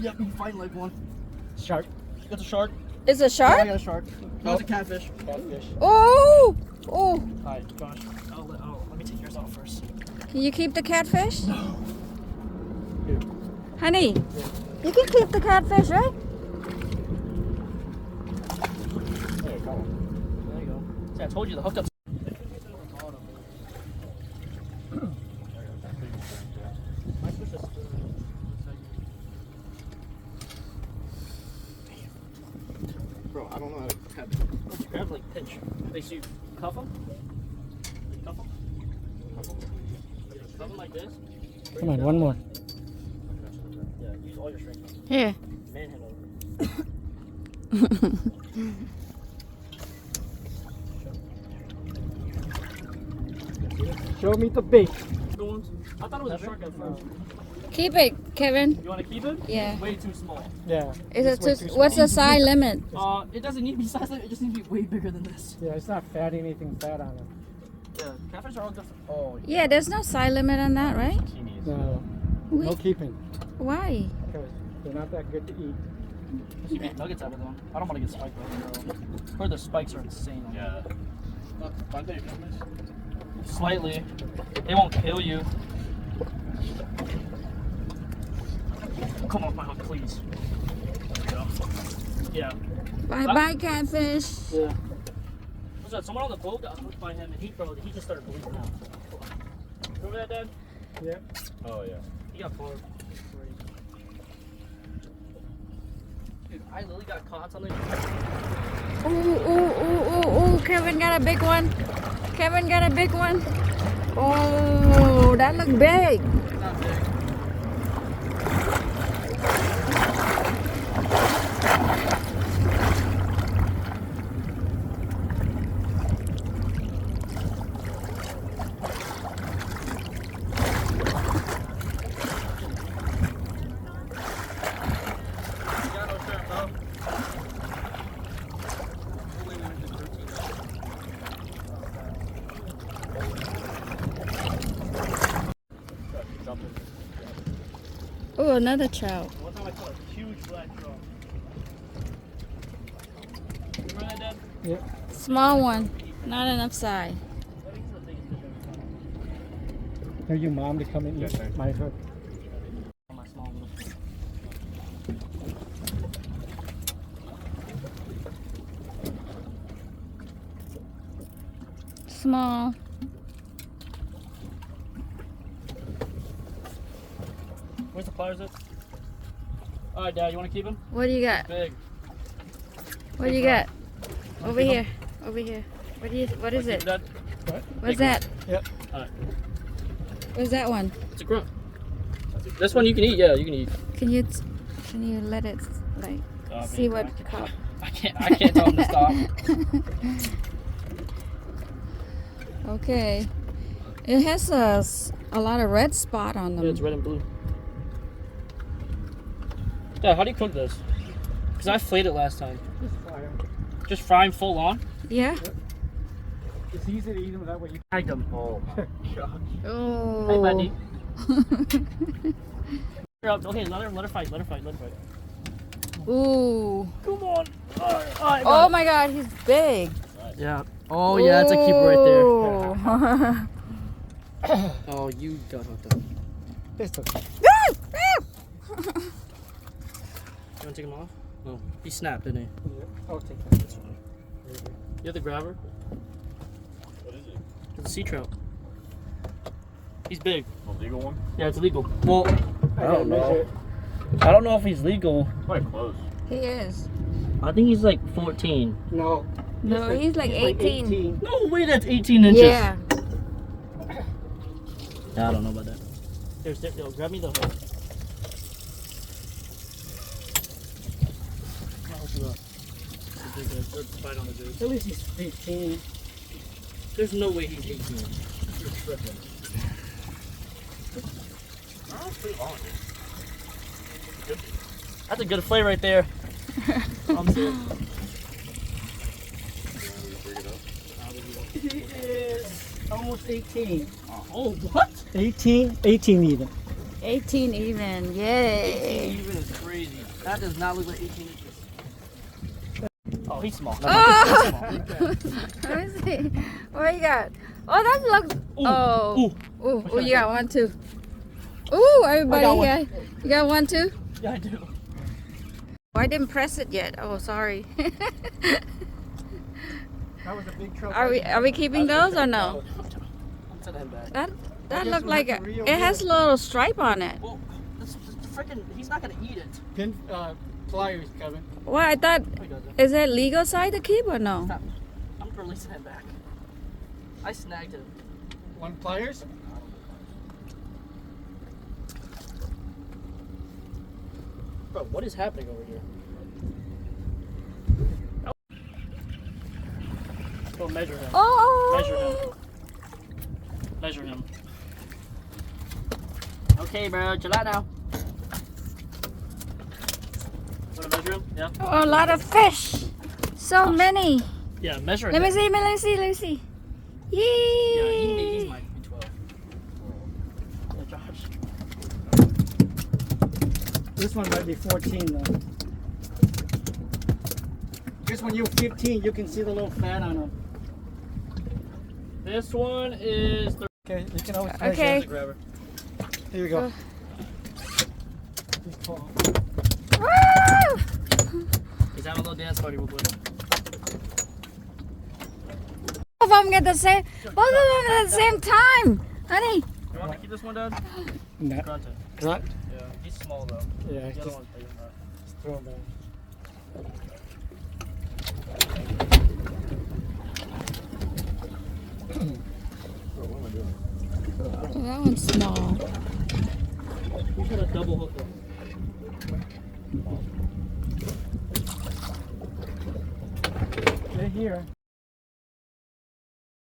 Yep, you can fight like one. Shark. That's a shark. It's a Yeah, I shark? got a shark. No, it's a catfish. Catfish. Oh! Oh! Alright, Josh. Let me take yours out first. Can you keep the catfish? No. Here. Honey, you can keep the catfish, right? There, come on. There you go. See, I told you the hookups. Bro, I don't know how to cut. Grab like pinch. They see you cuff them. Cuff them. Cuff them like this. Come on, one more. Yeah, use all your strength. Here. Manhandle. Show me the bait. Good ones. I thought it was a shark at first. Keep it, Kevin. You want to keep it? Yeah. It's way too small. Yeah. Is it It's way too, too what's small. the size limit? It doesn't need to be size limit. It just needs to be way bigger than this. Yeah, it's not fat, anything fat on it. Yeah, catfish are all different. Oh, Yeah, there's no size limit on that, right? No. We- No keeping. Why? Because they're not that good to eat. You make nuggets out of them. I don't want to get spiked by them though. Heard the spikes are insane. On Yeah. Aren't they venomous? them. Slightly. They won't kill you. Come off my hook, please. There you go. Yeah. Bye-bye, catfish. Yeah. What's that? Someone on the boat got hooked by him, and he just started bleeding out. Remember that, Dad? Yeah. Oh yeah. He got bored. Dude, I literally got caught something. Ooh, ooh, ooh, ooh, ooh. Kevin got a big one. Kevin got a big one. Oh, that looked big. Not big. Oh, another trout. One time I caught a huge black trout. Remember that, Dad? Yeah. Small one. Not enough size. I think it's the biggest fish I've ever Tell your mom to come and eat my hook. caught. My small little. Small. Where's the pliers at? Alright, Dad, you want to keep him? What do you got? Big. What do you got? Over here. Over here. What is Wanna it? keep him, Dad? What's that? Yep. Alright. What's that one? It's a grunt. This one you can eat, yeah, you can eat. Can you let it like see what caught? I can't tell him to stop. Okay. It has a lot of red spot on them. Yeah, it's red and blue. Dad, how do you cook this? Because I flayed it last time. Just fire 'em. Just fry him full on? Yeah. It's easy to eat them that way. Tagged him. Oh my gosh. Oh. Hey, buddy. Okay, let her fight. Ooh. Come on. Alright, Oh my God, he's big. Yeah. Oh yeah, that's a keeper right there. there. Oh, you got hooked up. It's okay. You wanna take him off? No. He snapped, didn't he? Yeah. I'll take that. That's fine. You have the grabber? What is it? It's a sea trout. He's big. A legal one? Yeah, it's legal. Well, I don't know. I don't know if he's legal. Quite close. He is. I think he's like 14. No. No, he's like 18. No way, that's 18 inches. Yeah. I don't know about that. Here, grab me the hook. I'll hook you up. Bite on the dude. At least he's 15. There's no way he's 18. You're tripping. That's a good flay right there. I'm good. He is almost 18. Oh, what? 18 even. 18 even. Yay. Even is crazy. That does not look like 18 inches. Oh, he's small. Oh! Let me see. What you got? Oh, that looks. Oh. Ooh. Ooh, you got one too. Ooh, everybody one. here. You got one too? Yeah, I do. Oh, I didn't press it yet. Oh, sorry. That was a big truck. Are we keeping those or no? I'm sending him back. That guess looked we'll like have to reel it has a little stripe on it. Well, this freaking, he's not gonna eat it. Pin pliers, Kevin. Well, I thought, No, he doesn't. is it legal side to keep or no? Stop. I'm releasing him back. I snagged him. One pliers? Bro, what is happening over here? Go measure him. Oh! Measure him. Okay, bro, chill out now. Want to measure him? Yeah. Oh, a lot of fish. So many. Yeah, measure him. Let me see. Yeah, Yay! he's might be 12. Yeah, Josh. This one might be 14 though. Just when you're 15, you can see the little fat on them. This one is Okay, you can always Okay. the grabber. Here you go. Woo! He's having a little dance party real quick. Both of them at the same time, honey. You want to keep this one, Dad? No. Grunt it. Grunt? Yeah, he's small though. Yeah, The other just one's big. throw them back. That one's small. We should have double hooked him. They're here.